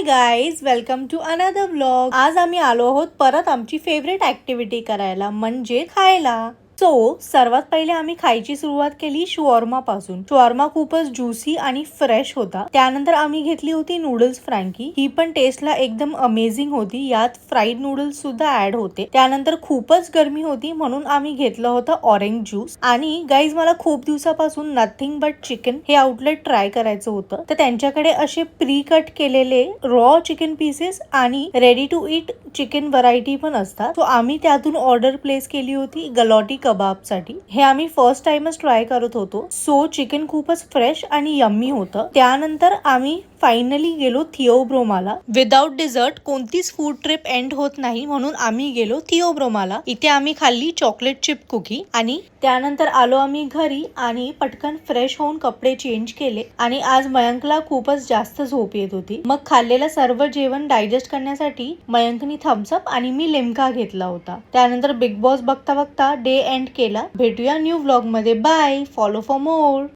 Guys, welcome to another vlog. आज आम्ही आलो आहोत परत आमची फेवरेट ऍक्टिव्हिटी करायला, म्हणजे खायला। सर्वात पहिले आम्ही खायची सुरुवात केली शॉर्मा पासून। शॉर्मा खूपच ज्युसी आणि फ्रेश होता। त्यानंतर आम्ही घेतली होती नूडल्स फ्रँकी। ही पण टेस्टला एकदम अमेझिंग होती। यात फ्राईड नूडल्स सुद्धा ऍड होते। त्यानंतर खूपच गरमी होती म्हणून आम्ही घेतलं होतं ऑरेंज ज्यूस। आणि गाईज, मला खूप दिवसापासून नथिंग बट चिकन हे आउटलेट ट्राय करायचं होतं। तर त्यांच्याकडे असे प्री कट केलेले रॉ चिकन पीसेस आणि ready to eat chicken variety पण असतात। तो आम्ही त्यातून ऑर्डर प्लेस केली होती गलोटी कबाब साठी। हे आम्ही फर्स्ट टाइमच ट्राय करत होतो। चिकन खूपच फ्रेश आणि यम्मी होतं। त्यानंतर आम्ही फायनली गेलो थिओब्रोमाला। विदाउट डेझर्ट कोणतीच फूड ट्रिप एंड होत नाही, म्हणून आम्ही गेलो थिओब्रोमाला। इथे आम्ही खाल्ली चॉकलेट चिप कुकी आणि त्यानंतर आलो आम्ही घरी आणि पटकन फ्रेश होऊन कपडे चेंज केले। आणि आज मयंकला खूपच जास्त झोप येत होती। मग खाल्लेलं सर्व जेवण डायजेस्ट करण्यासाठी मयंकनी थम्सअप आणि मी लिमका घेतला होता। त्यानंतर बिग बॉस बघता बघता डे एंड केला। भेटूया न्यू व्लॉग मध्ये। Bye, follow for more.